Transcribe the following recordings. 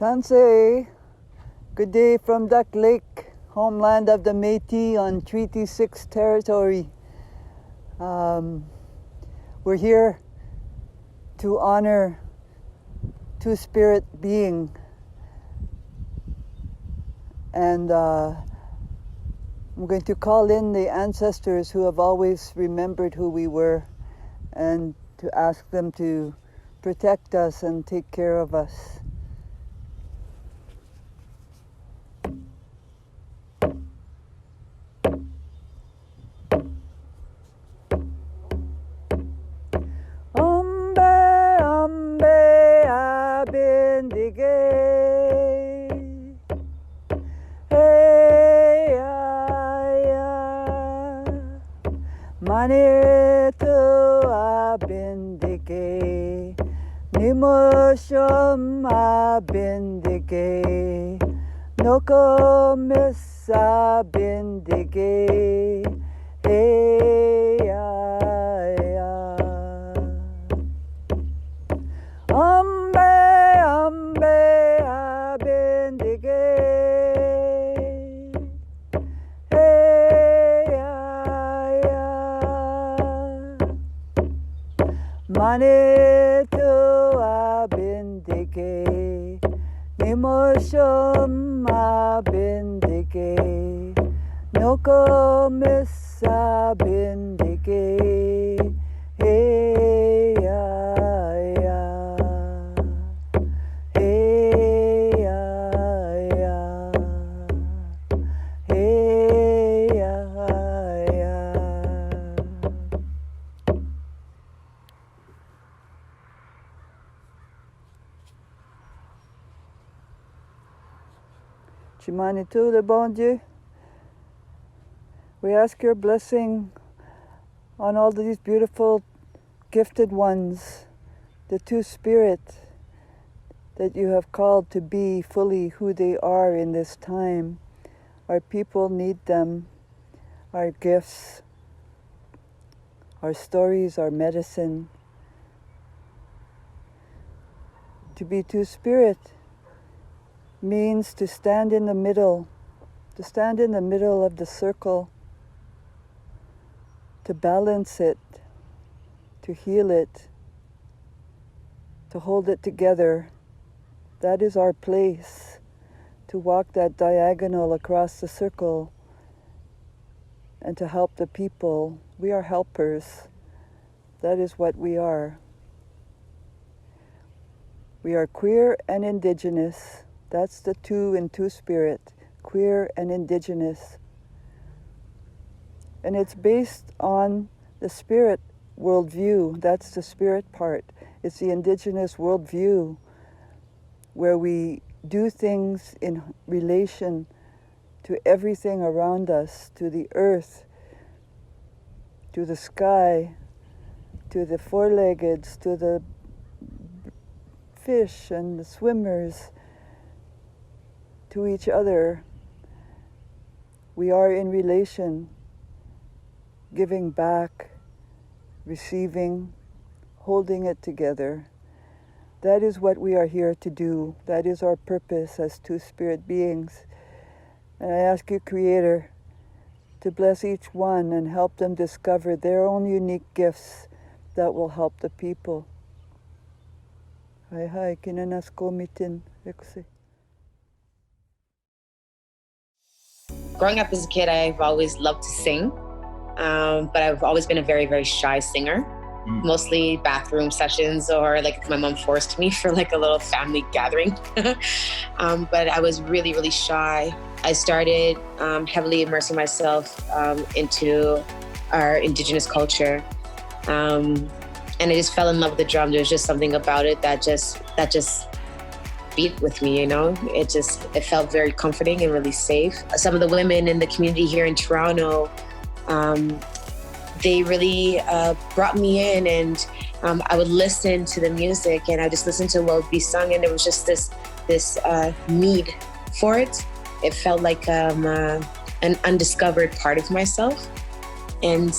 Sanse, good day from Duck Lake, homeland of the Métis on Treaty 6 territory. We're here to honor Two-Spirit being, and I'm going to call in the ancestors who have always remembered who we were and to ask them to protect us and take care of us. Manito abindike, nimoshom abindike, noko miss abindike, hey ambe abindike. Manito abindike, nimoshom abindike, noko miss abindike, hey Manito, le bon Dieu, we ask your blessing on all these beautiful gifted ones, the Two-Spirit that you have called to be fully who they are in this time. Our people need them, our gifts, our stories, our medicine. To be Two-Spirit means to stand in the middle of the circle, to balance it, to heal it, to hold it together. That is our place, to walk that diagonal across the circle and to help the people. We are helpers. That is what we are. We are queer and Indigenous. That's the two in Two-Spirit, queer and Indigenous. And it's based on the Spirit worldview. That's the Spirit part. It's the Indigenous worldview where we do things in relation to everything around us, to the earth, to the sky, to the four-leggeds, to the fish and the swimmers, to each other. We are in relation, giving back, receiving, holding it together. That is what we are here to do. That is our purpose as Two-Spirit beings. And I ask you, Creator, to bless each one and help them discover their own unique gifts that will help the people. Hai kinanas komitin rekse. Growing up as a kid, I've always loved to sing, but I've always been a very, very shy singer. Mostly bathroom sessions or like if my mom forced me for like a little family gathering. But I was really, really shy. I started heavily immersing myself into our Indigenous culture. And I just fell in love with the drum. There's just something about it that just beat with me, you know? It felt very comforting and really safe. Some of the women in the community here in Toronto, they really brought me in, and I would listen to the music and I just listened to what would be sung, and there was just this need for it. It felt like an undiscovered part of myself. And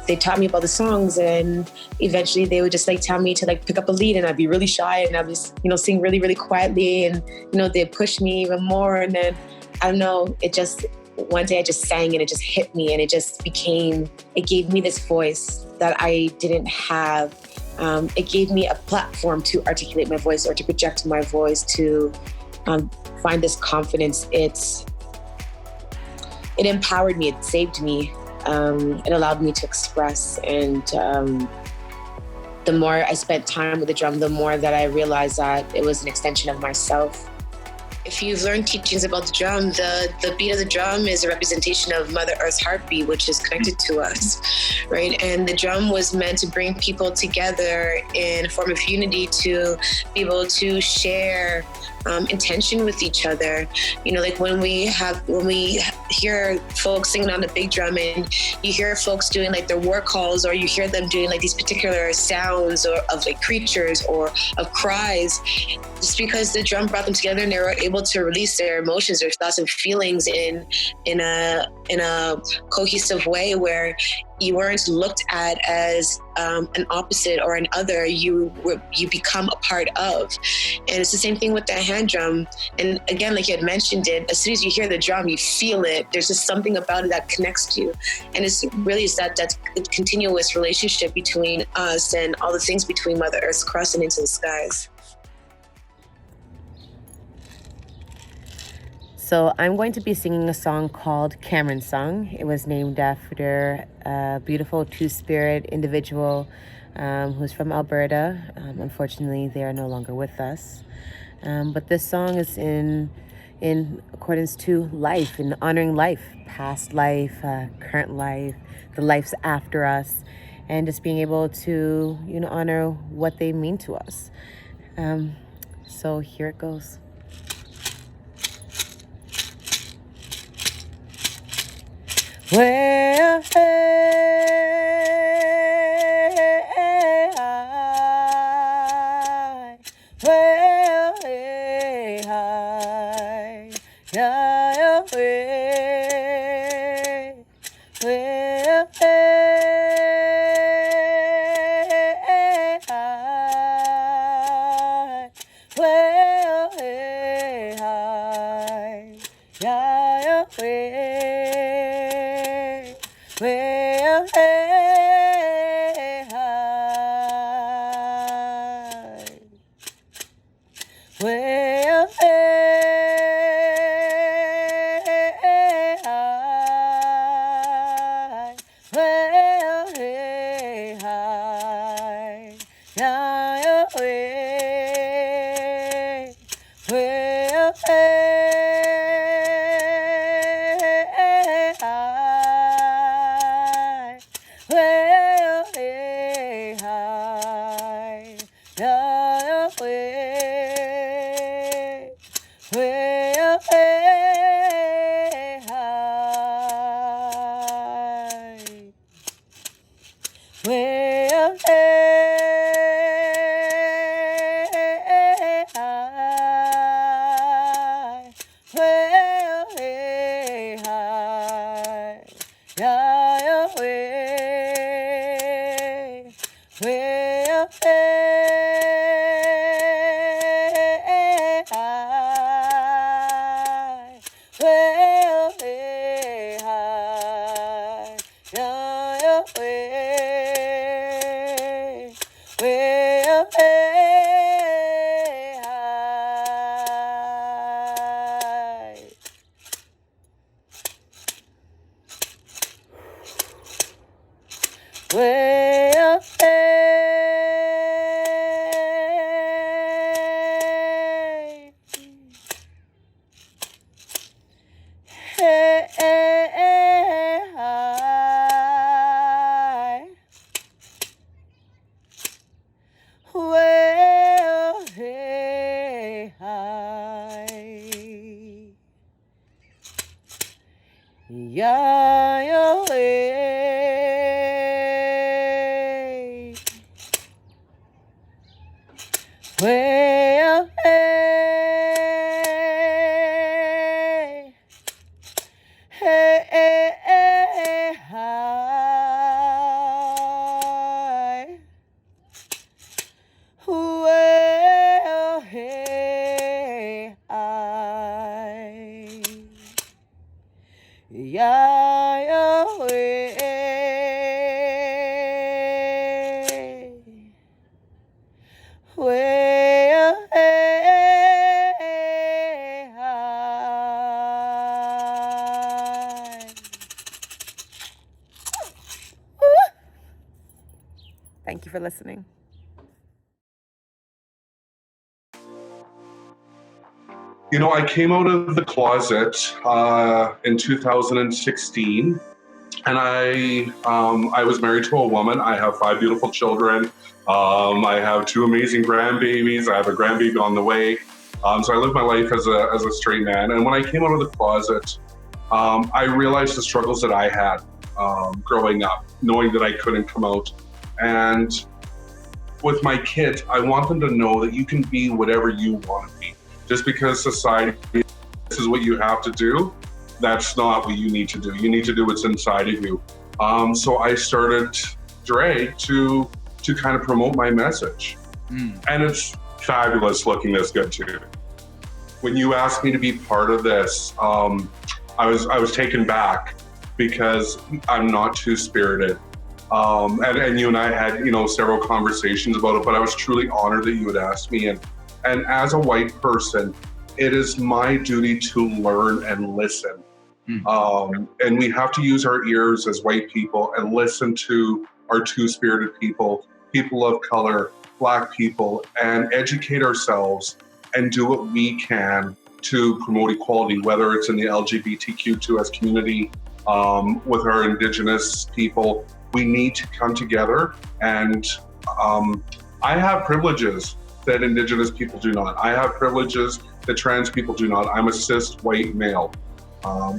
they taught me about the songs, and eventually they would just like tell me to like pick up a lead, and I'd be really shy, and I'd just, you know, sing really, really quietly, and, you know, they'd push me even more. And then, I don't know, one day I just sang and it just hit me, and it gave me this voice that I didn't have. It gave me a platform to articulate my voice or to project my voice, to find this confidence. It empowered me. It saved me. It allowed me to express. And the more I spent time with the drum, the more that I realized that it was an extension of myself. If you've learned teachings about the drum, the beat of the drum is a representation of Mother Earth's heartbeat, which is connected to us, right? And the drum was meant to bring people together in a form of unity, to be able to share intention with each other. You know, like when we hear folks singing on the big drum, and you hear folks doing like their war calls, or you hear them doing like these particular sounds or of like creatures or of cries, just because the drum brought them together and they were able to release their emotions, their thoughts and feelings in a cohesive way, where you weren't looked at as an opposite or an other. You become a part of. And it's the same thing with the hand drum. And again, like you had mentioned it, as soon as you hear the drum, you feel it. There's just something about it that connects you. And it's that continuous relationship between us and all the things between Mother Earth's crust and into the skies. So I'm going to be singing a song called Cameron's Song. It was named after a beautiful two-spirit individual who's from Alberta. Unfortunately, they are no longer with us. But this song is in accordance to life, in honoring life, past life, current life, the lives after us, and just being able to, you know, honor what they mean to us. So here it goes. Well, hey, hi. Well, hey, hi. Yeah, hey. Well, hey, hi. Well, hey, hi. Yeah, hey. Well, hey, hi. Well, hey, hi. Well, hey, hi. Yeah, hey. Well, hey, hi. Well, hey, hi. Yeah, hey. Well, hey, hi. Well, hey, hi. Well, hey, hi. Yeah, hey. Well, hey, hi. Well, hey, hi. Yeah, hey. Well, hey, hi. Well, hey. Hey, hi. Well, hey, hi. Yeah, hey. Well, hey. Hey, hi. Thank you for listening. You know, I came out of the closet in 2016, and I was married to a woman. I have 5 beautiful children. I have 2 amazing grandbabies. I have a grandbaby on the way. So I live my life as a straight man. And when I came out of the closet, I realized the struggles that I had growing up, knowing that I couldn't come out. And with my kids, I want them to know that you can be whatever you want to be. Just because society, this is what you have to do, that's not what you need to do. You need to do what's inside of you. So I started drag to kind of promote my message. And it's fabulous looking this good too. When you asked me to be part of this, I was taken back because I'm not two-spirited. And you and I had, several conversations about it, but I was truly honored that you would ask me. And as a white person, it is my duty to learn and listen. And we have to use our ears as white people and listen to our two-spirited people, people of color, Black people, and educate ourselves and do what we can to promote equality, whether it's in the LGBTQ2S community, with our Indigenous people. We need to come together, and I have privileges that Indigenous people do not. I have privileges that trans people do not. I'm a cis white male.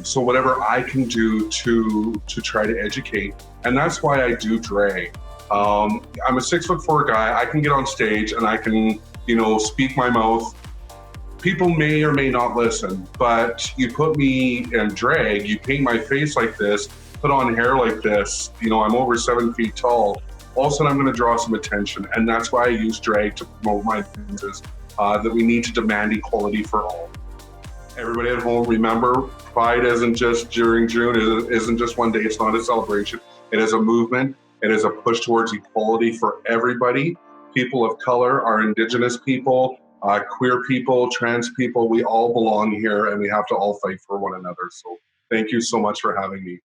So whatever I can do to try to educate, and that's why I do drag. I'm a 6'4" guy. I can get on stage and I can, speak my mouth. People may or may not listen, but you put me in drag, you paint my face like this, put on hair like this, I'm over 7 feet tall. All of a sudden I'm gonna draw some attention. And that's why I use drag to promote my business, that we need to demand equality for all. Everybody at home, remember, Pride isn't just during June, it isn't just one day, it's not a celebration. It is a movement, it is a push towards equality for everybody. People of color, our Indigenous people, queer people, trans people, we all belong here and we have to all fight for one another. So thank you so much for having me.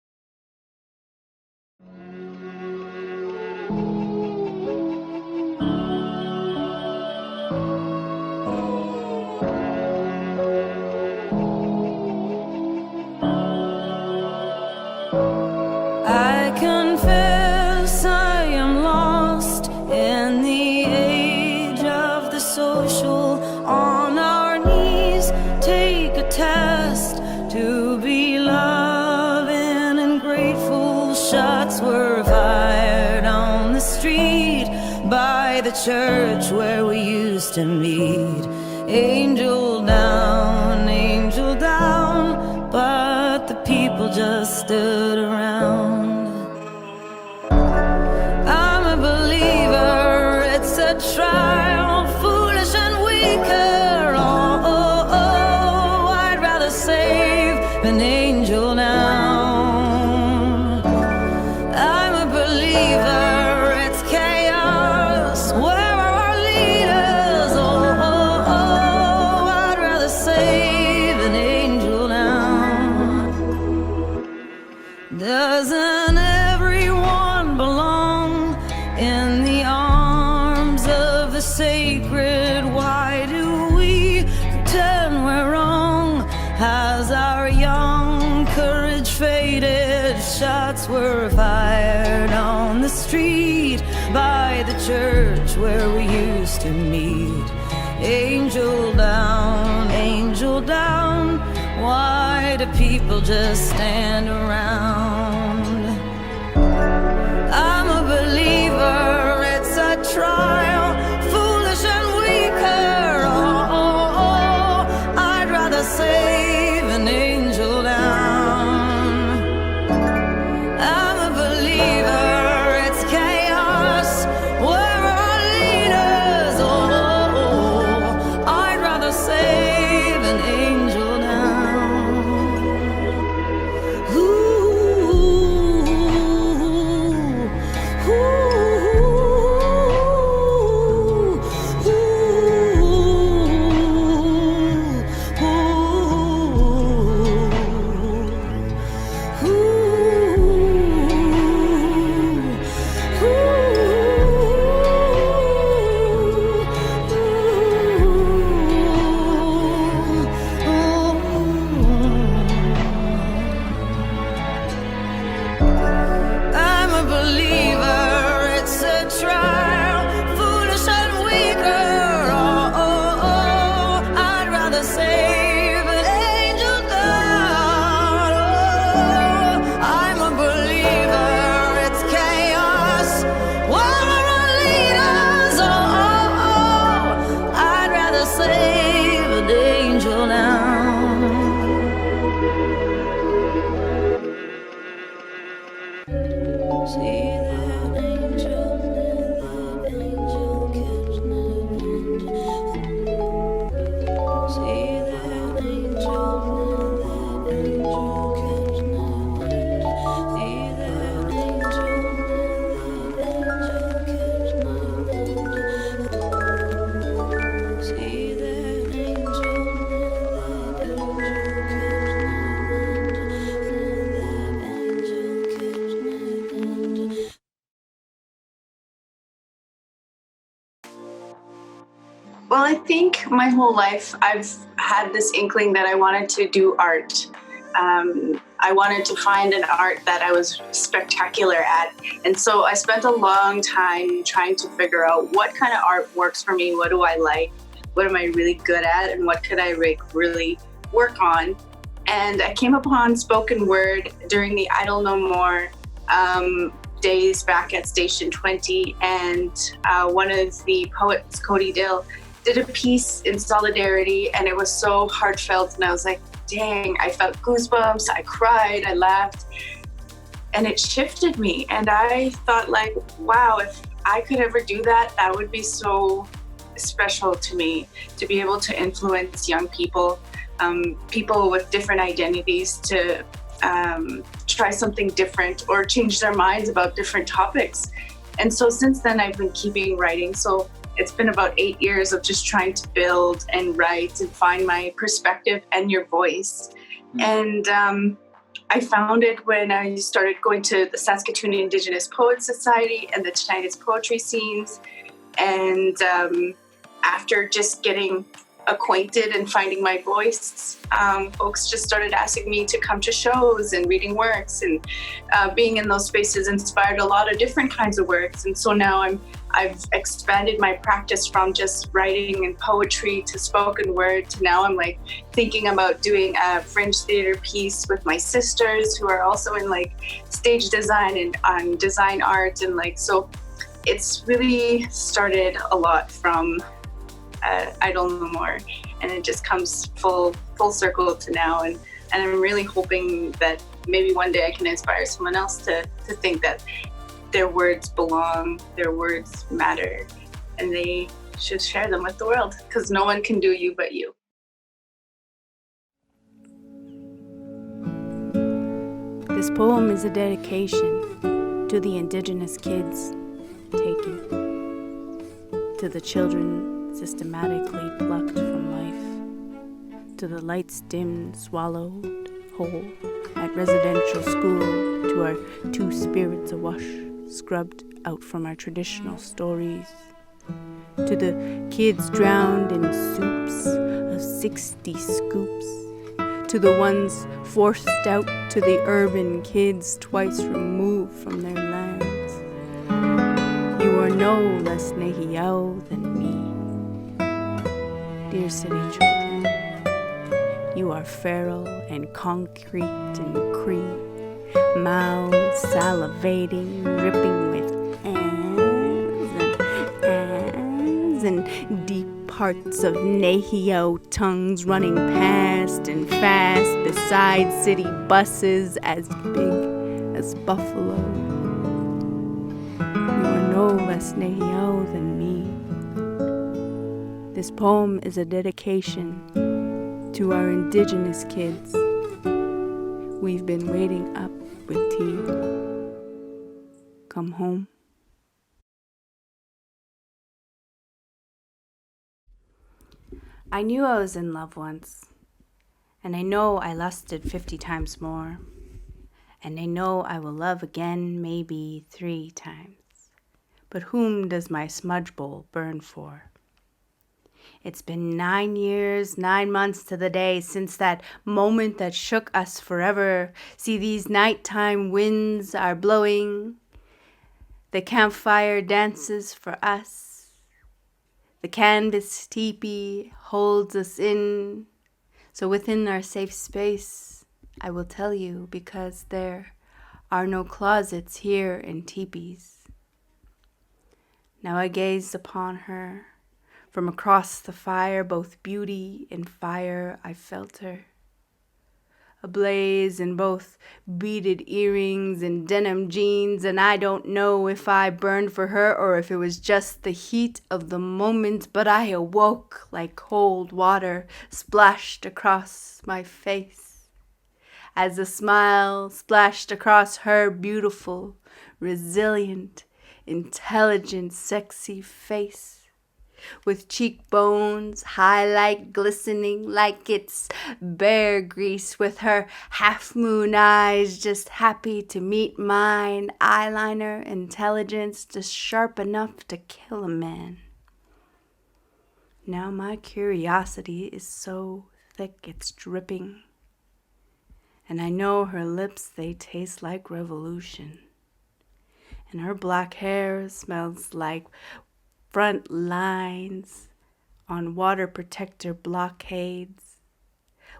I confess I am lost in the age of the social. On our knees, take a test to be loving and grateful. Shots were fired on the street by the church where we used to meet. Angel down, but the people just stood around. I'm a believer, it's a trial, foolish and weaker. Oh, I'd rather save an angel now. I'm a believer, it's chaos. Where are our leaders? Oh, I'd rather save an angel now. Doesn't everyone belong in the arms of the sacred? Why do we pretend we're wrong? Has our young courage faded? Shots were fired on the street by the church where we used to meet. Angel down, why do people just stand around? I'm a believer, it's a trial, foolish and weaker. Oh, I'd rather save an angel down. I'm a believer, it's chaos. Where are our leaders? Oh, I'd rather save an angel down. Ooh. Well, I think my whole life I've had this inkling that I wanted to do art. I wanted to find an art that I was spectacular at. And so I spent a long time trying to figure out what kind of art works for me. What do I like? What am I really good at? And what could I really work on? And I came upon spoken word during the Idle No More days back at Station 20. And one of the poets, Cody Dill, did a piece in solidarity, and it was so heartfelt. And I was like, dang, I felt goosebumps. I cried, I laughed, and it shifted me. And I thought, like, wow, if I could ever do that, that would be so special to me, to be able to influence young people, people with different identities, to try something different or change their minds about different topics. And so since then, I've been keeping writing. So it's been about 8 years of just trying to build and write and find my perspective and your voice. And I found it when I started going to the Saskatoon Indigenous Poets Society and the Tinnitus poetry scenes. And after just getting acquainted and finding my voice, folks just started asking me to come to shows and reading works, and being in those spaces inspired a lot of different kinds of works. And so now I've expanded my practice from just writing and poetry to spoken word to now I'm like thinking about doing a fringe theater piece with my sisters who are also in like stage design and design art, and like so it's really started a lot from Idle No More, and it just comes full circle to now, and I'm really hoping that maybe one day I can inspire someone else to think that their words belong, their words matter, and they should share them with the world, because no one can do you but you. This poem is a dedication to the Indigenous kids taken, to the children systematically plucked from life, to the lights dimmed, swallowed whole at residential school, to our two spirits awash, scrubbed out from our traditional stories, to the kids drowned in soups of 60 scoops, to the ones forced out to the urban kids twice removed from their lands. You are no less Nehiyaw than me. Dear city children, you are feral and concrete and cree, mouths salivating, dripping with ahs and deep parts of Nehiyaw tongues running past and fast beside city buses as big as buffalo. You are no less Nehiyaw than me. This poem is a dedication to our Indigenous kids. We've been waiting up with tea. Come home. I knew I was in love once, and I know I lusted 50 times more, and I know I will love again maybe 3 times. But whom does my smudge bowl burn for? It's been 9 years, 9 months to the day since that moment that shook us forever. See, these nighttime winds are blowing. The campfire dances for us. The canvas teepee holds us in. So within our safe space, I will tell you, because there are no closets here in teepees. Now I gazed upon her. From across the fire, both beauty and fire, I felt her. Ablaze in both beaded earrings and denim jeans, and I don't know if I burned for her or if it was just the heat of the moment, but I awoke like cold water splashed across my face, as a smile splashed across her beautiful, resilient, intelligent, sexy face. With cheekbones, highlight glistening like it's bear grease, with her half-moon eyes just happy to meet mine, eyeliner, intelligence just sharp enough to kill a man. Now my curiosity is so thick it's dripping. And I know her lips, they taste like revolution. And her black hair smells like front lines on water protector blockades.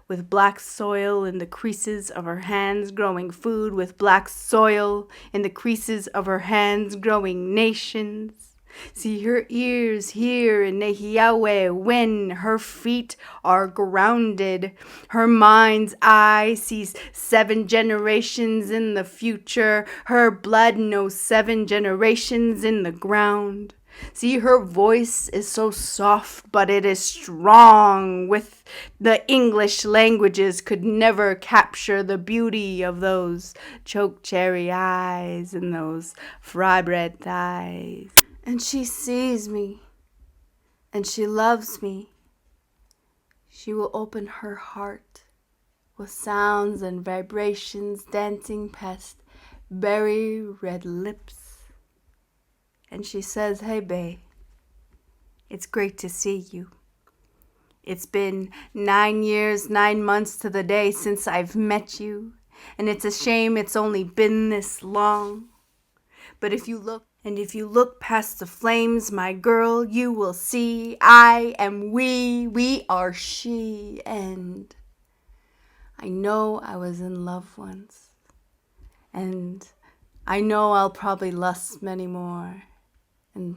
With black soil in the creases of her hands growing food, with black soil in the creases of her hands growing nations. See her ears here in Nehiyawe when her feet are grounded. Her mind's eye sees 7 generations in the future. Her blood knows 7 generations in the ground. See, her voice is so soft, but it is strong. With the English languages could never capture the beauty of those choke cherry eyes and those fry bread thighs. And she sees me, and she loves me. She will open her heart with sounds and vibrations dancing past berry red lips. And she says, "Hey, bae, it's great to see you. It's been 9 years, 9 months to the day since I've met you, and it's a shame it's only been this long. But if you look past the flames, my girl, you will see I am we are she, and I know I was in love once, and I know I'll probably lust many more. And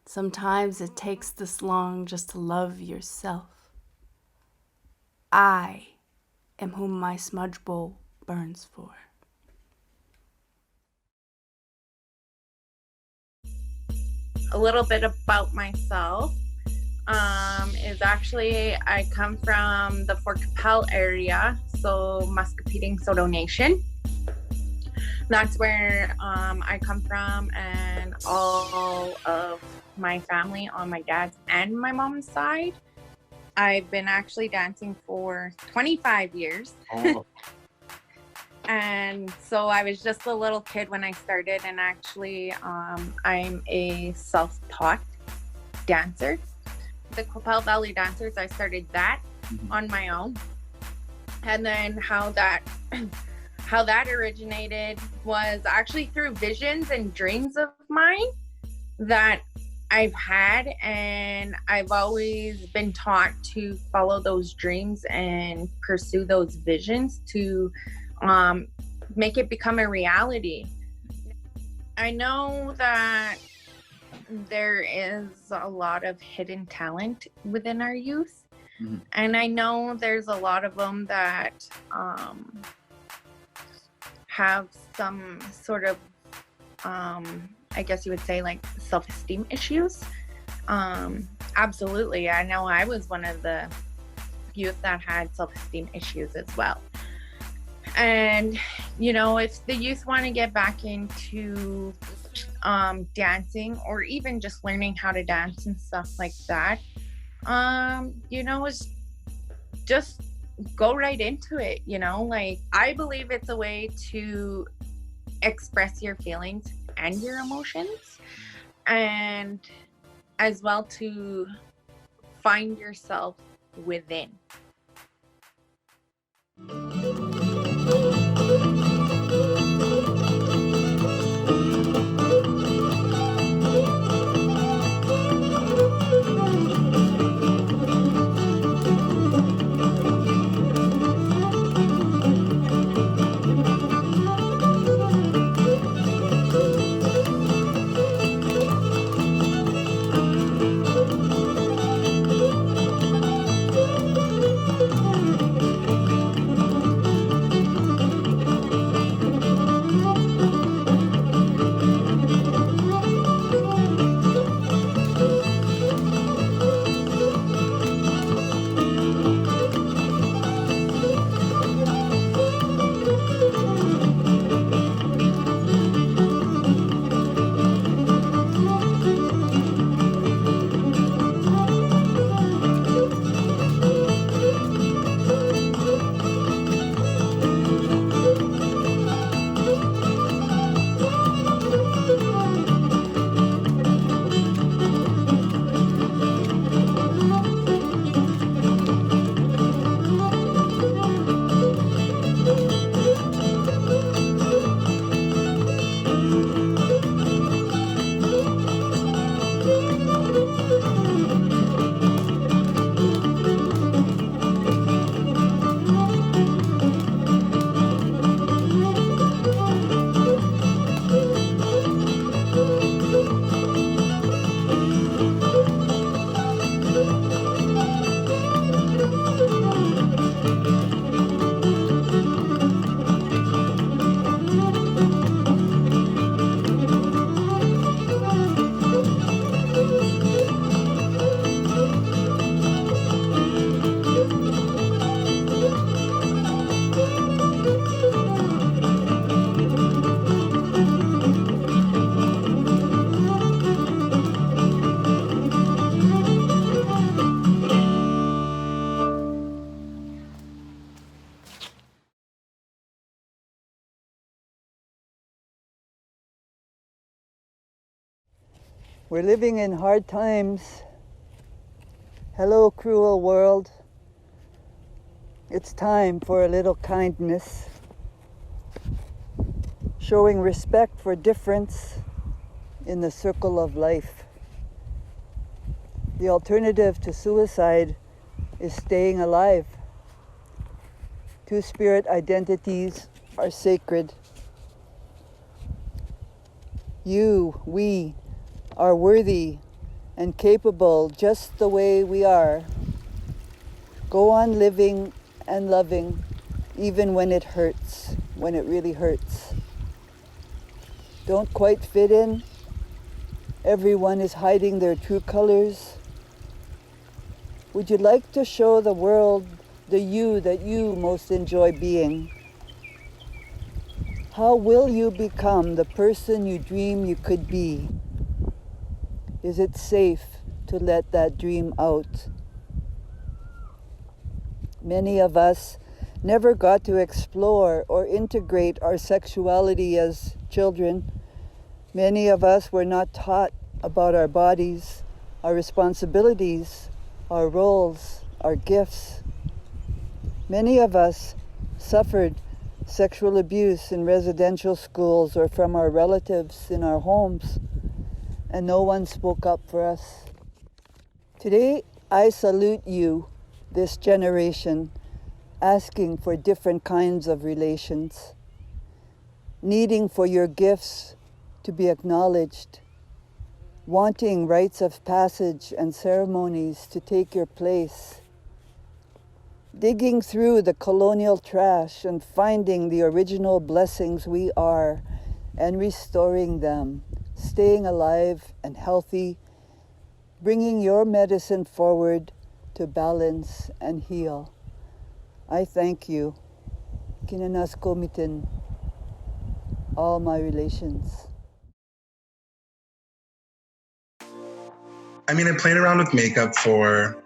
sometimes it takes this long just to love yourself. I am whom my smudge bowl burns for." A little bit about myself is actually I come from the Fort Capel area, so Muscatine Soto Nation. That's where I come from, and all of my family on my dad's and my mom's side. I've been actually dancing for 25 years. Oh. And so I was just a little kid when I started, and actually I'm a self-taught dancer. The Capel Valley Dancers, I started that on my own. And then how that originated was actually through visions and dreams of mine that I've had, and I've always been taught to follow those dreams and pursue those visions to make it become a reality. I know that there is a lot of hidden talent within our youth, and I know there's a lot of them that have some sort of I guess you would say like self-esteem issues. Absolutely. I know I was one of the youth that had self-esteem issues as well. And, you know, if the youth want to get back into dancing, or even just learning how to dance and stuff like that, you know, it's just go right into it. You know, like, I believe it's a way to express your feelings and your emotions, and as well to find yourself within. We're living in hard times. Hello, cruel world. It's time for a little kindness, showing respect for difference in the circle of life. The alternative to suicide is staying alive. Two-spirit identities are sacred. You, we, are worthy and capable just the way we are. Go on living and loving, even when it hurts, when it really hurts. Don't quite fit in. Everyone is hiding their true colors. Would you like to show the world the you that you most enjoy being? How will you become the person you dream you could be? Is it safe to let that dream out? Many of us never got to explore or integrate our sexuality as children. Many of us were not taught about our bodies, our responsibilities, our roles, our gifts. Many of us suffered sexual abuse in residential schools or from our relatives in our homes, and no one spoke up for us. Today, I salute you, this generation, asking for different kinds of relations, needing for your gifts to be acknowledged, wanting rites of passage and ceremonies to take your place, digging through the colonial trash and finding the original blessings we are and restoring them, staying alive and healthy, bringing your medicine forward to balance and heal. I thank you. Kinanasko mitin, all my relations. I mean, I played around with makeup for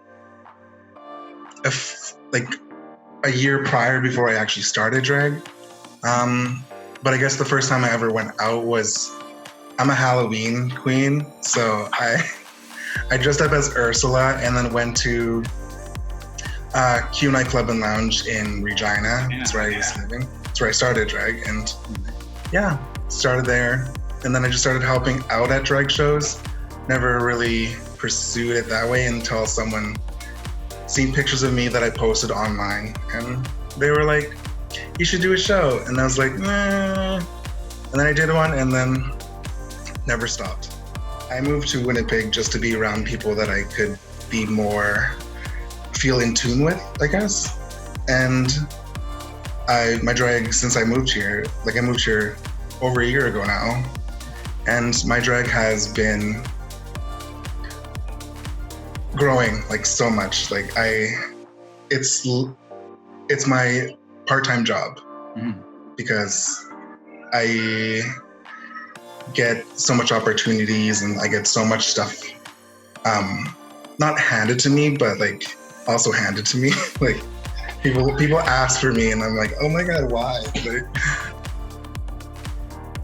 a year prior before I actually started drag. But I guess the first time I ever went out was, I'm a Halloween queen, so I dressed up as Ursula and then went to Q Nightclub and Lounge in Regina. That's where I was living. That's where I started drag, and started there. And then I just started helping out at drag shows. Never really pursued it that way until someone seen pictures of me that I posted online, and they were like, you should do a show. And I was like, nah. And then I did one and then never stopped. I moved to Winnipeg just to be around people that I could be more feel in tune with, I guess. And my drag, since I moved here, I moved here over a year ago now, and my drag has been growing so much. It's my part-time job because I get so much opportunities and I get so much stuff not handed to me, but also handed to me. People ask for me and I'm like, oh my god, why?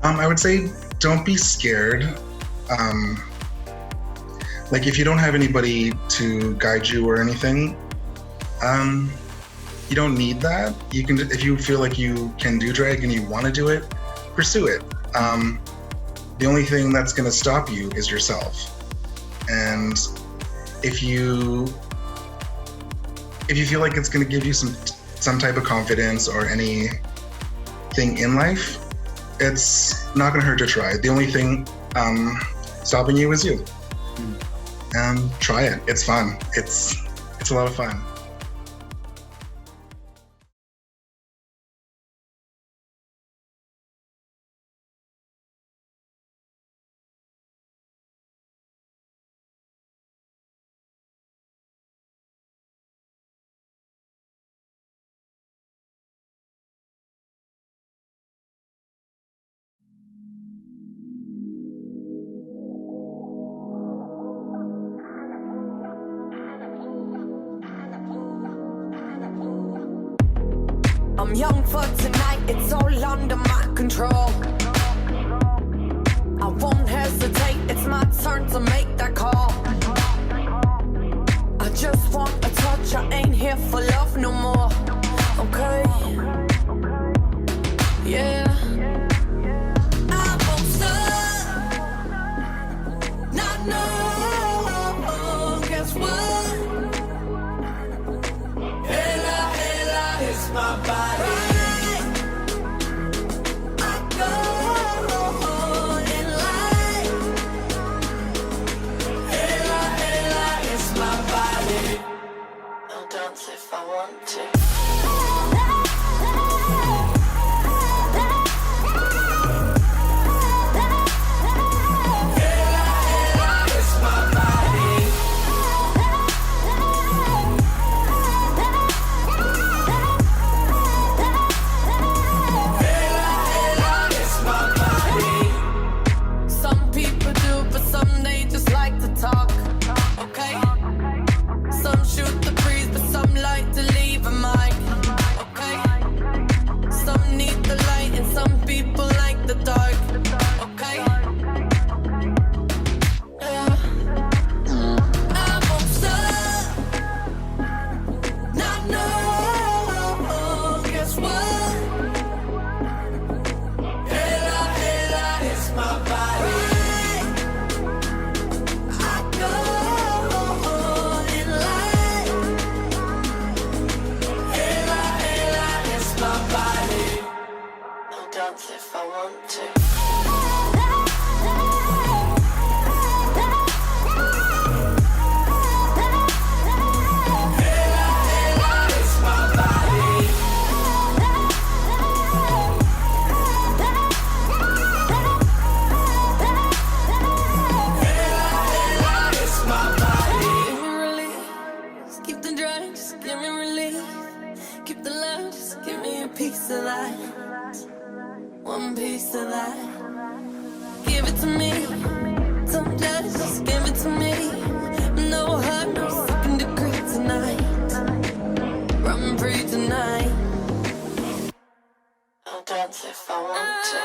I would say don't be scared. If you don't have anybody to guide you or anything, you don't need that. You can, if you feel like you can do drag and you want to do it, pursue it. The only thing that's going to stop you is yourself. And if you feel like it's going to give you some type of confidence or anything in life, it's not going to hurt to try. The only thing stopping you is you. Try it. It's fun. It's a lot of fun. I'm young for tonight, it's all under my control. I won't hesitate, it's my my turn to make that call. I just want a touch, I ain't here for love no more. Okay, yeah. I won't stop, not no, guess what? Hella, hella, it's my body. I go in line. Hella, hella, it's my body. I'll dance if I want to. Talk, okay? Some shoot the breeze, but some like to leave a mark, okay? Some need the light and some people like the dark, okay? Yeah. I won't stop, not no, guess what? Hella, hella, it's my body. If I want to. Keep the drugs, give me relief. Keep the love, just give me a piece of that. One piece of that. Give it to me. Don't just give it to me. No hurt, no second degree tonight. Run free tonight. I'll dance if I want to.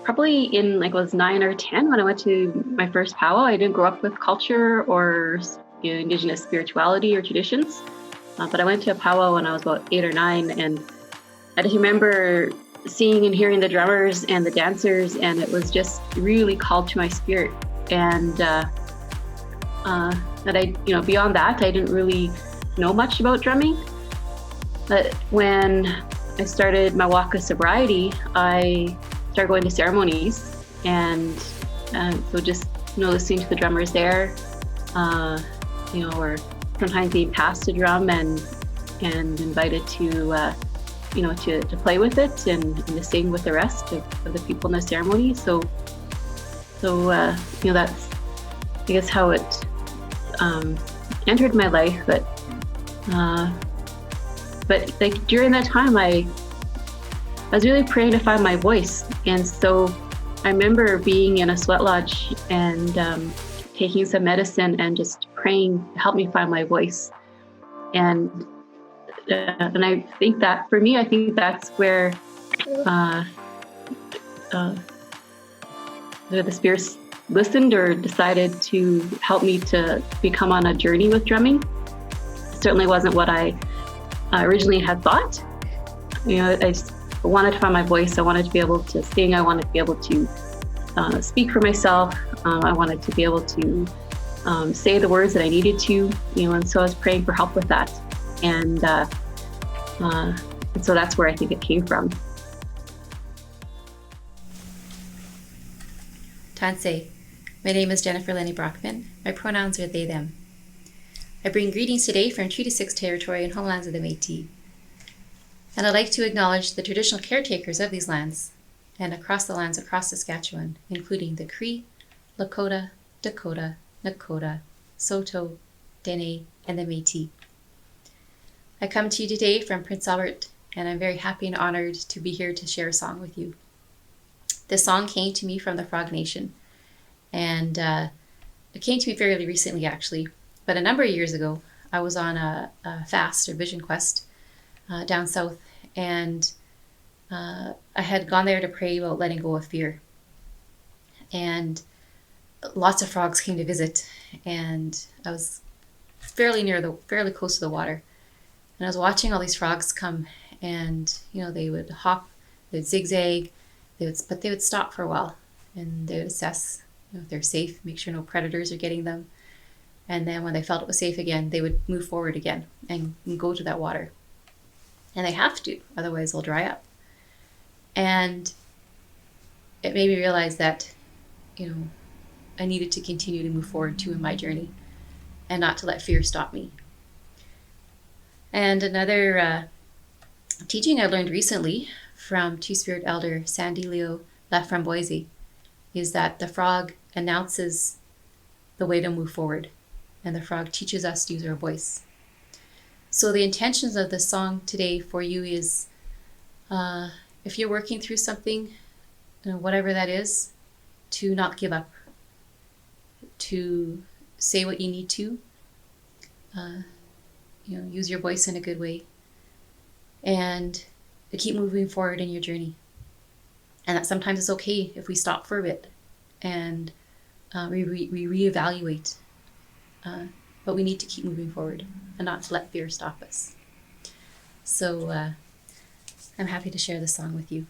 Probably in I was 9 or 10 when I went to my first powwow. I didn't grow up with culture or Indigenous spirituality or traditions, but I went to a powwow when I was about 8 or 9, and I just remember seeing and hearing the drummers and the dancers, and it was just really called to my spirit. And that I, beyond that, I didn't really know much about drumming. But when I started my walk of sobriety, I started going to ceremonies, and so just listening to the drummers there, or sometimes being passed a drum and invited to to play with it and to sing with the rest of the people in the ceremony. So that's I guess how it entered my life. But like during that time, I was really praying to find my voice. And so I remember being in a sweat lodge and taking some medicine and just praying to help me find my voice. And I think that for me, I think that's where the spirits listened or decided to help me to become on a journey with drumming. It certainly wasn't what I originally had thought. I just wanted to find my voice. I wanted to be able to sing. I wanted to be able to speak for myself. I wanted to be able to say the words that I needed to, and so I was praying for help with that. And And so that's where I think it came from. Tansei. My name is Jennifer Lenny Brockman. My pronouns are they, them. I bring greetings today from Treaty 6 territory and homelands of the Métis. And I'd like to acknowledge the traditional caretakers of these lands and across the lands across Saskatchewan, including the Cree, Lakota, Dakota, Nakota, Saulteaux, Dene, and the Métis. I come to you today from Prince Albert, and I'm very happy and honored to be here to share a song with you. This song came to me from the Frog Nation, and it came to me fairly recently, actually. But a number of years ago, I was on a fast or vision quest down south, and I had gone there to pray about letting go of fear. And lots of frogs came to visit, and I was fairly close to the water. And I was watching all these frogs come, and they would hop, they would zigzag, but they would stop for a while, and they would assess if they're safe, make sure no predators are getting them. And then when they felt it was safe again, they would move forward again and go to that water. And they have to, otherwise they'll dry up. And it made me realize that, I needed to continue to move forward too in my journey and not to let fear stop me. And another teaching I learned recently from Two-Spirit Elder Sandy Leo Laframboise is that the frog announces the way to move forward, and the frog teaches us to use our voice. So the intentions of the song today for you is, if you're working through something, whatever that is, to not give up, to say what you need to, use your voice in a good way, and to keep moving forward in your journey. And that sometimes it's okay if we stop for a bit and we reevaluate, but we need to keep moving forward and not to let fear stop us. So I'm happy to share this song with you.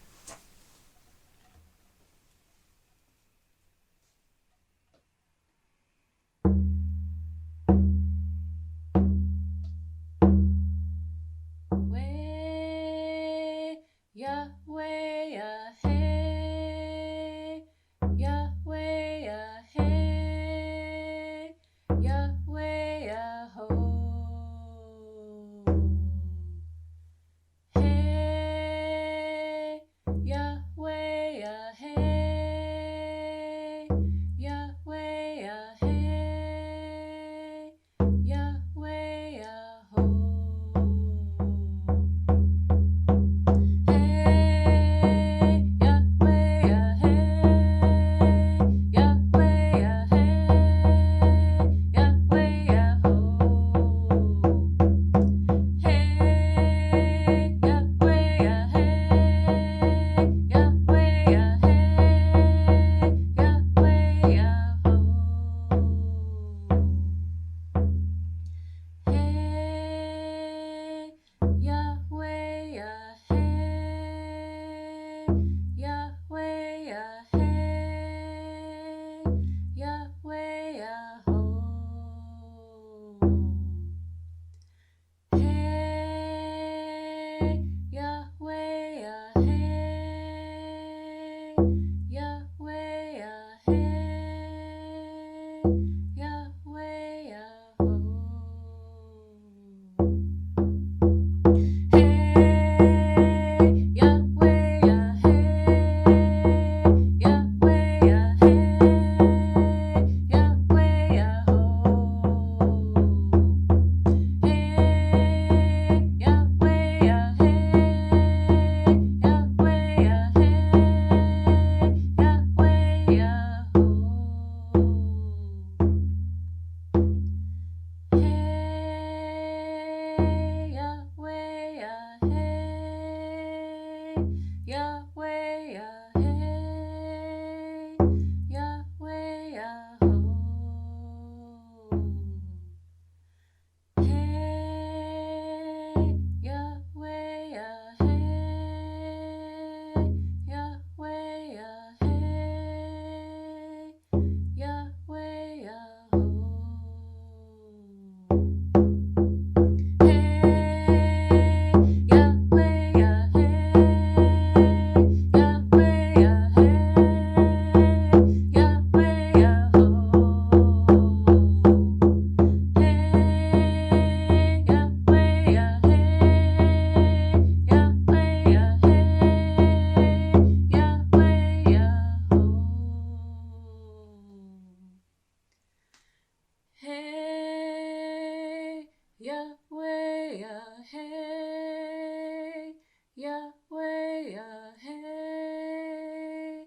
Yahweh, hey, Yahweh, hey,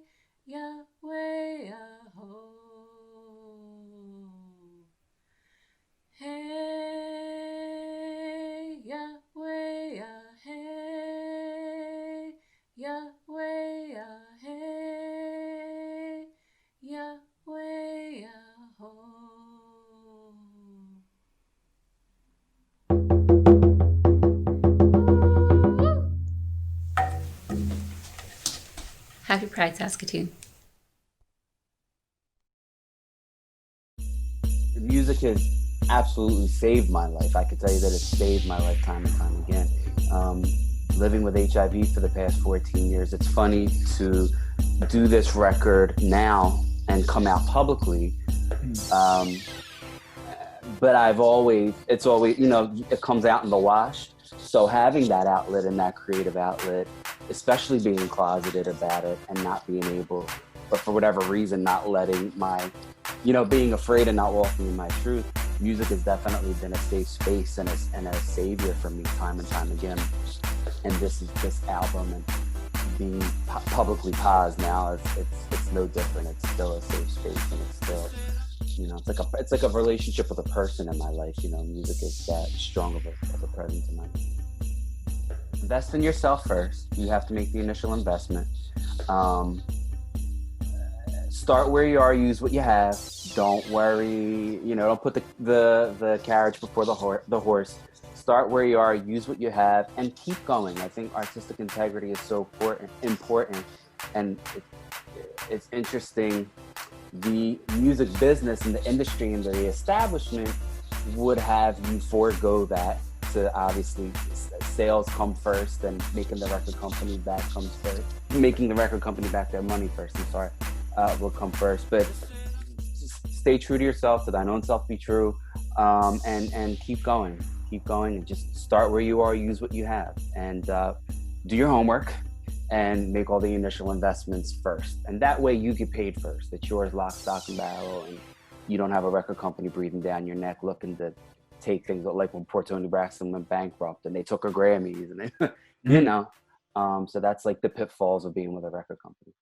Yahweh, ho. Hey, Yahweh, hey, Yahweh, hey, Yahweh, ho. Happy Pride, Saskatoon. Music has absolutely saved my life. I could tell you that it's saved my life time and time again. Living with HIV for the past 14 years, it's funny to do this record now and come out publicly. But it's always, it comes out in the wash. So having that outlet and that creative outlet, especially being closeted about it and not being able, but for whatever reason, not letting my, being afraid and not walking in my truth, music has definitely been a safe space and a savior for me time and time again. And this album and being publicly paused now, it's no different. It's still a safe space, and it's still, it's like a relationship with a person in my life. Music is that strong of a presence in my life. Invest in yourself first. You have to make the initial investment. Start where you are. Use what you have. Don't worry. Don't put the carriage before the horse. Start where you are. Use what you have, and keep going. I think artistic integrity is so important, and it's interesting. The music business and the industry and the establishment would have you forego that to obviously sales come first, and making the record company back comes first. Making the record company back their money first, will come first. But stay true to yourself, to thine own self be true, and keep going. Keep going and just start where you are, use what you have, and do your homework and make all the initial investments first. And that way you get paid first. It's yours, lock, stock, and barrel, and you don't have a record company breathing down your neck looking to take things, like when poor Toni Braxton went bankrupt and they took her Grammys, and they, so that's like the pitfalls of being with a record company.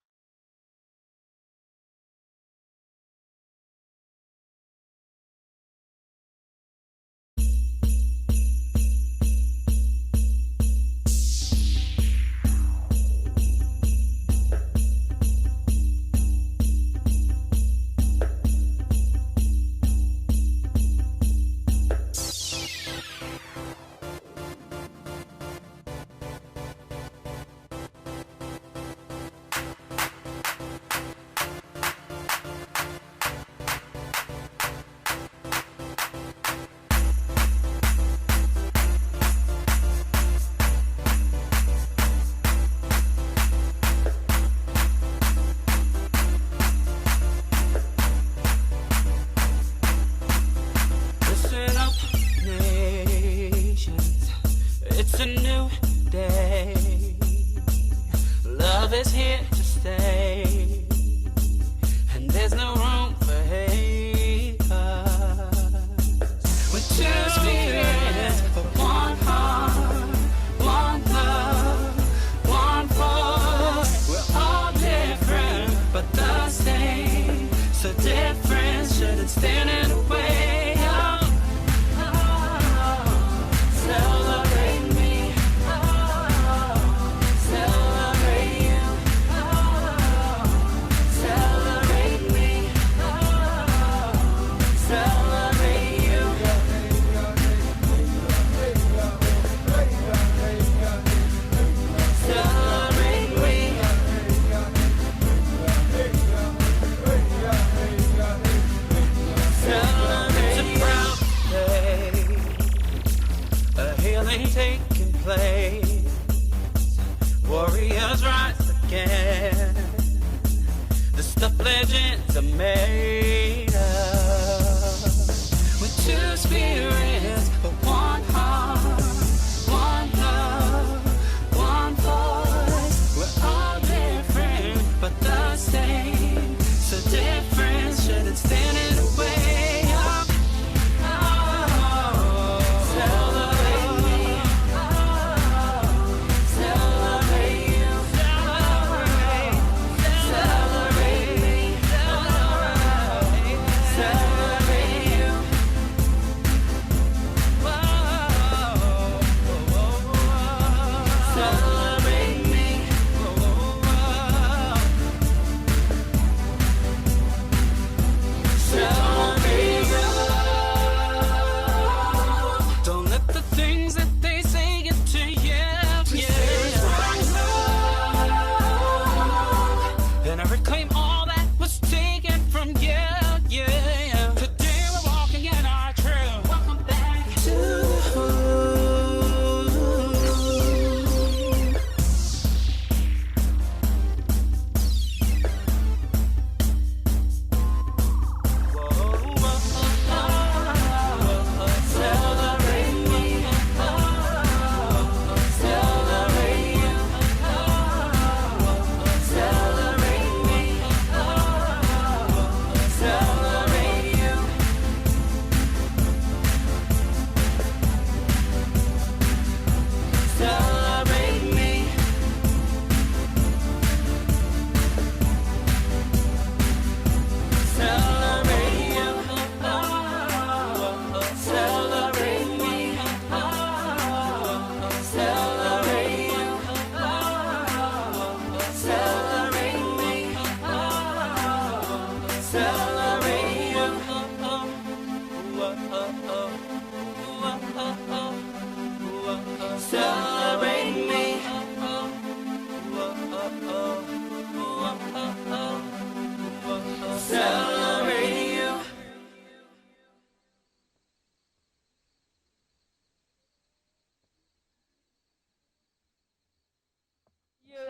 Stand in the way of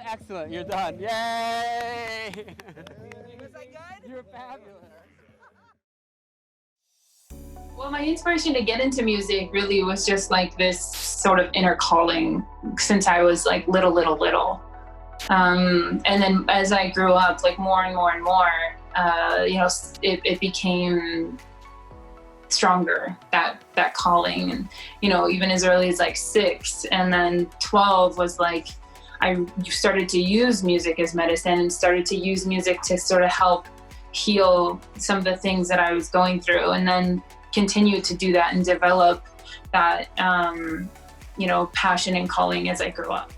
Excellent. You're done. Yay! Was I good? You're fabulous. Well, my inspiration to get into music really was just like this sort of inner calling since I was like little. And then as I grew up, like more and more, it became stronger, that calling. And, even as early as like 6, and then 12 was like, I started to use music as medicine and started to use music to sort of help heal some of the things that I was going through, and then continue to do that and develop that, passion and calling as I grew up.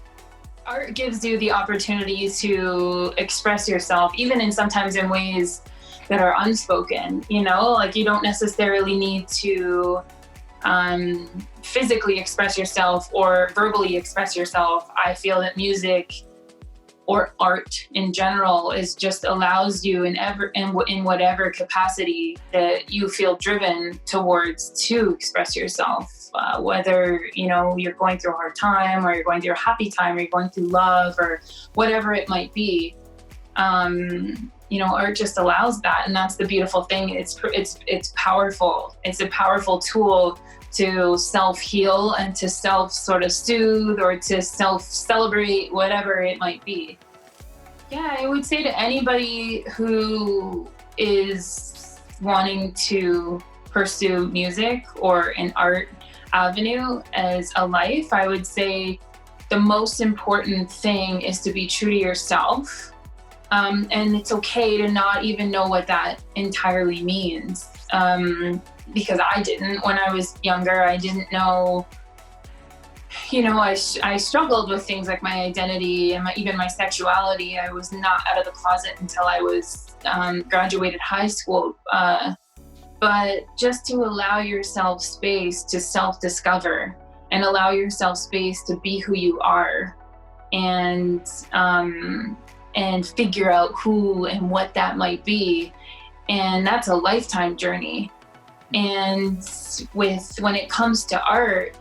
Art gives you the opportunity to express yourself, even sometimes in ways that are unspoken, like you don't necessarily need to physically express yourself or verbally express yourself. I feel that music or art in general just allows you in whatever capacity that you feel driven towards to express yourself, whether you're going through a hard time, or you're going through a happy time, or you're going through love, or whatever it might be. Art just allows that, and that's the beautiful thing. It's powerful. It's a powerful tool to self-heal and to self-sort of soothe, or to self-celebrate, whatever it might be. Yeah, I would say to anybody who is wanting to pursue music or an art avenue as a life, I would say the most important thing is to be true to yourself. And it's okay to not even know what that entirely means. Because I didn't. When I was younger, I didn't know, I struggled with things like my identity and even my sexuality. I was not out of the closet until I was graduated high school. But just to allow yourself space to self-discover and allow yourself space to be who you are, and figure out who and what that might be. And that's a lifetime journey. And when it comes to art,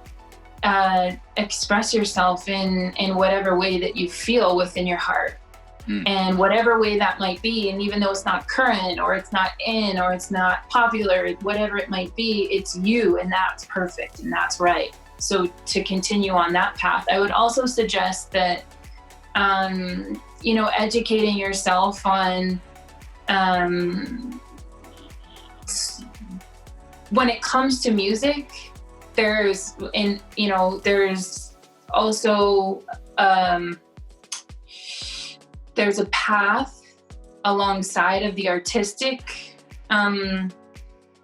express yourself in whatever way that you feel within your heart. And whatever way that might be, and even though it's not current, or it's not in, or it's not popular, whatever it might be, it's you, and that's perfect and that's right. So to continue on that path, I would also suggest that educating yourself on when it comes to music, there's also there's a path alongside of the artistic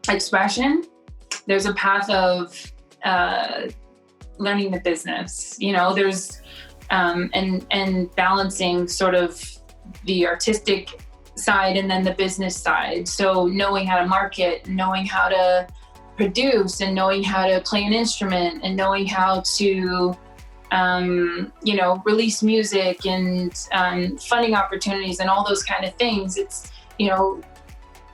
expression. There's a path of learning the business. There's and balancing sort of the artistic side and then the business side. So knowing how to market, knowing how to produce, and knowing how to play an instrument, and knowing how to release music, and funding opportunities, and all those kind of things. It's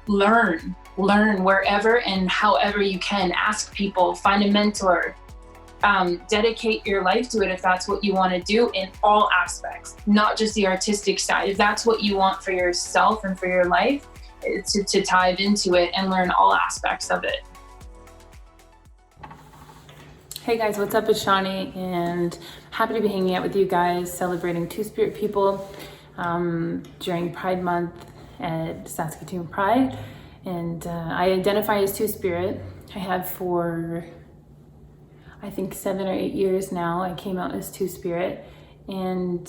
learn wherever and however you can. Ask people, find a mentor. Dedicate your life to it if that's what you want to do, in all aspects, not just the artistic side. If that's what you want for yourself and for your life, to dive into it and learn all aspects of it. Hey guys, what's up? It's Shawnee, and happy to be hanging out with you guys, celebrating Two-Spirit people during Pride Month at Saskatoon Pride. And I identify as Two-Spirit. I have for I think 7 or 8 years now. I came out as Two-Spirit, and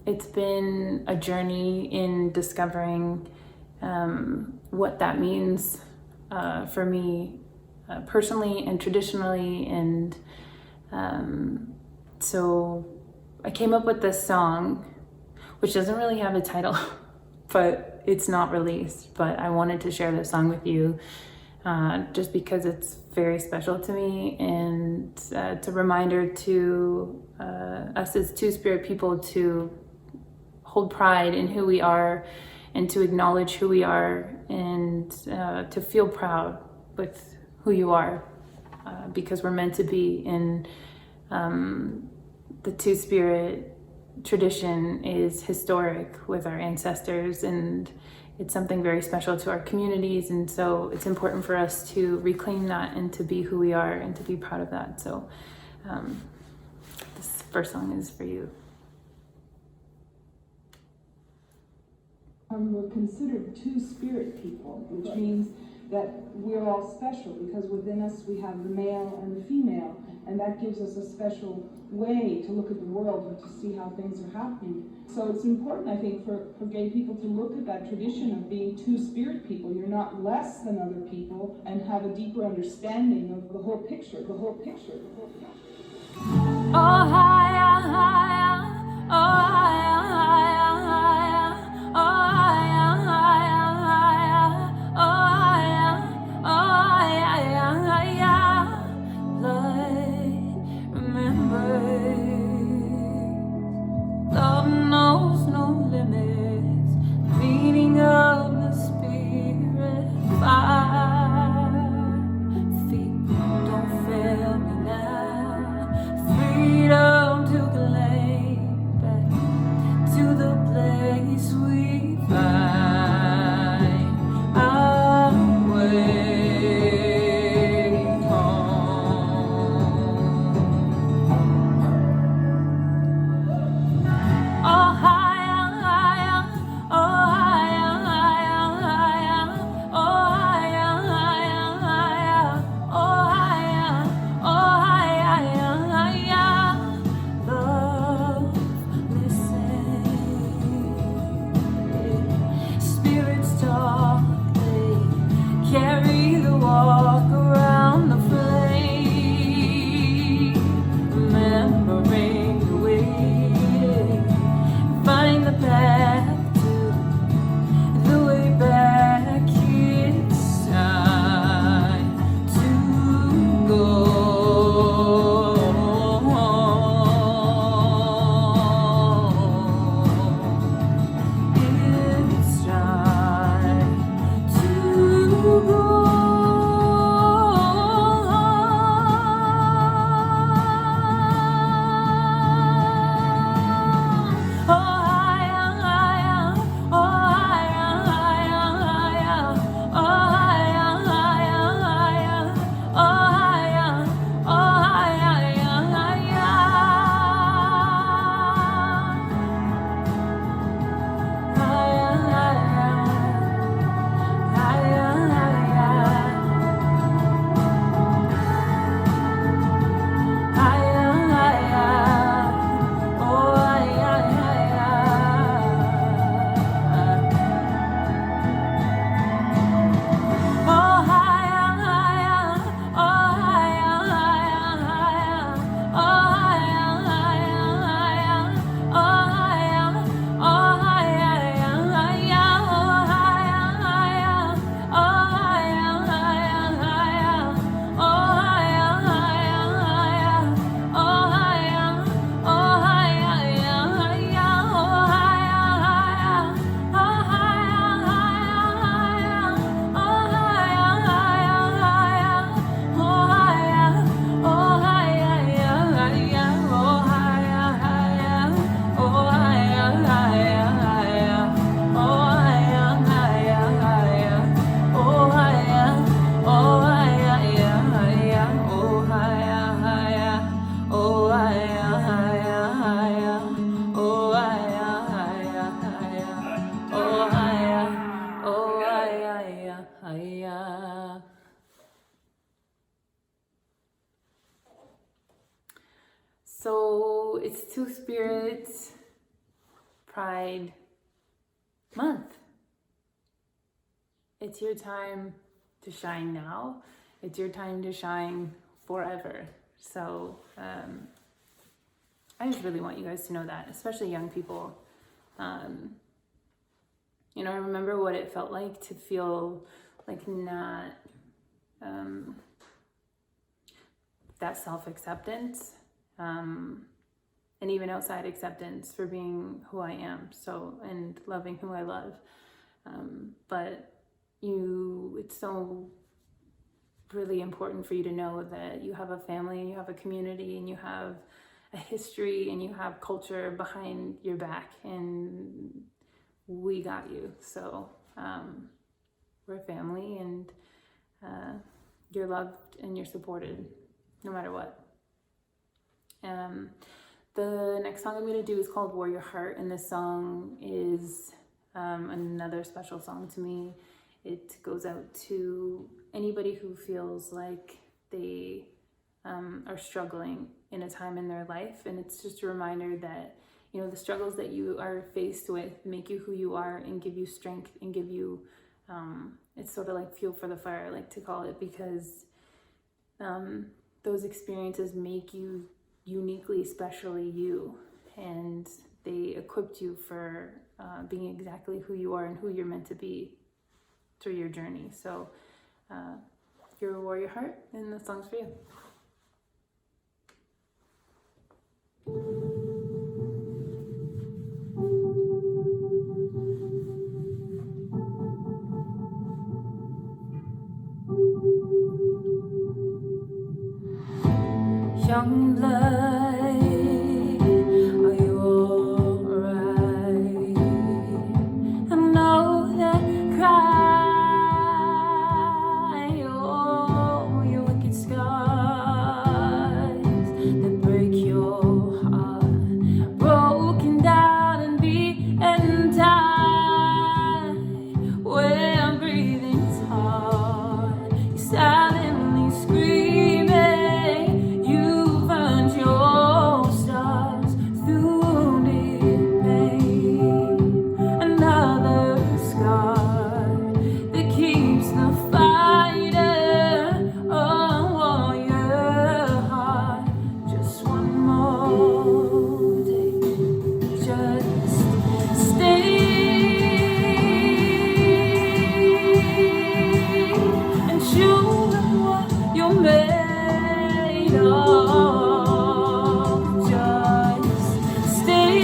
it's been a journey in discovering what that means for me personally and traditionally. And so I came up with this song, which doesn't really have a title, but it's not released. But I wanted to share this song with you just because it's very special to me, and it's a reminder to us as Two-Spirit people to hold pride in who we are, and to acknowledge who we are, and to feel proud with who you are, because we're meant to be in the Two-Spirit tradition is historic with our ancestors, and it's something very special to our communities, and so it's important for us to reclaim that and to be who we are and to be proud of that. So this first song is for you. We're considered two-spirit people, which means that we're all special because within us we have the male and the female, and that gives us a special way to look at the world and to see how things are happening. So it's important, I think, for gay people to look at that tradition of being two-spirit people. You're not less than other people, and have a deeper understanding of the whole picture, the whole picture, the whole picture. Oh, higher, higher, oh, higher, higher, higher, oh, higher, higher, higher, oh, higher, higher, blood, remember, love knows no limits, meaning of the spirit, fire, feet don't fail me now, freedom to claim back to the place we find our way home. Oh, higher, higher, oh, higher, higher, higher, oh, higher, higher, higher, oh, higher, higher, love, listen, spirits talk, they carry the walk around the flame, remembering the way, find the path to the way back. It's time to go. It's time to go. Oh, higher, higher, oh, higher, higher, higher, oh, higher, higher, higher, oh, higher, So it's Two Spirits Pride Month. It's your time to shine now. It's your time to shine forever. So I just really want you guys to know that, especially young people. You know, I remember what it felt like to feel like not that self-acceptance, and even outside acceptance for being who I am, so, and loving who I love. But it's so really important for you to know that you have a family, and you have a community, and you have a history and you have culture behind your back, and we got you. So we're family, and you're loved and you're supported no matter what. The next song I'm going to do is called Warrior Heart, and this song is another special song to me. It goes out to anybody who feels like they are struggling in a time in their life, and it's just a reminder that, you know, the struggles that you are faced with make you who you are and give you strength and give you it's sort of like fuel for the fire, I like to call it, because those experiences make you uniquely, specially you, and they equipped you for being exactly who you are and who you're meant to be through your journey. So you're a warrior heart, and the song's for you. Young blood, are you alright? I know that cry, oh, your wicked scars that break your heart, broken down and beat and died. When breathing's hard, you silently screaming. You've earned your stars through deep pain. Another scar that keeps the fighter a warrior heart. Just one more day, just stay and show them what you're made of. Just stay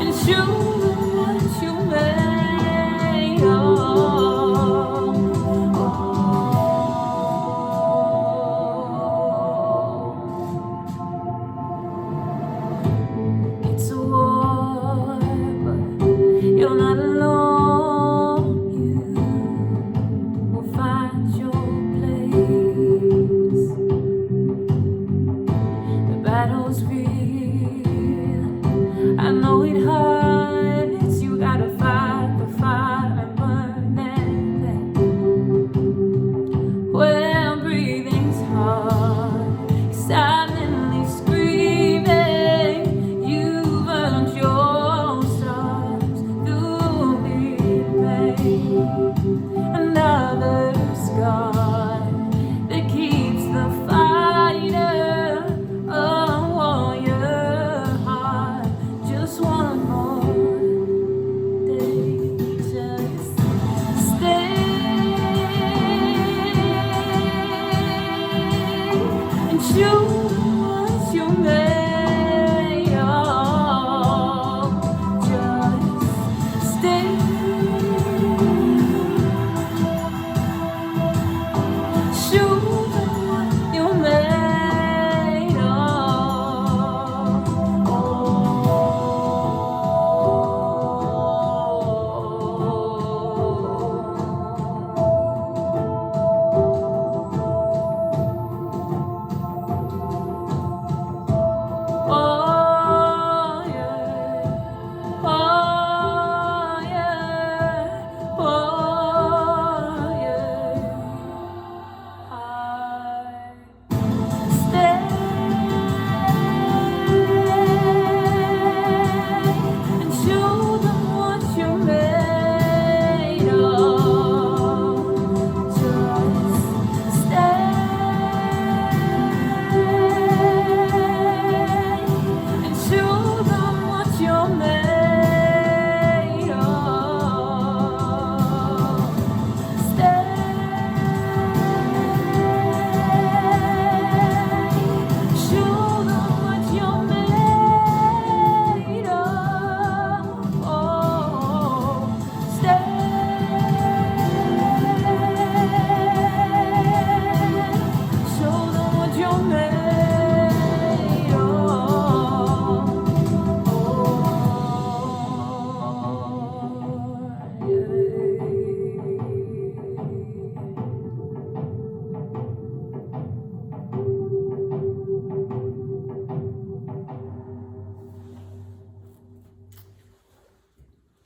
and show them what you're made of. It's a war, but you're not alone. You will find your place. The battle's real. I know it hurts. You gotta fight the fire and burn that thing. When breathing's hard, you're silently screaming. You've earned your stars through the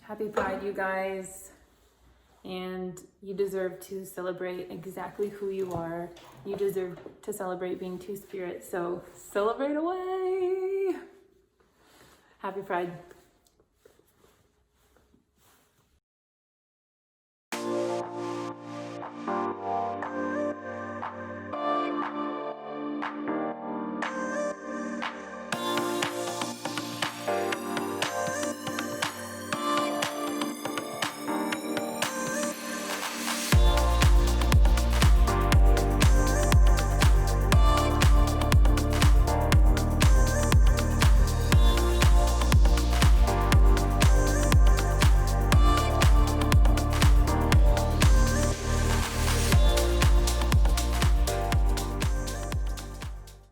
Happy Pride, you guys. And you deserve to celebrate exactly who you are. You deserve to celebrate being Two-Spirit, so celebrate away. Happy Pride.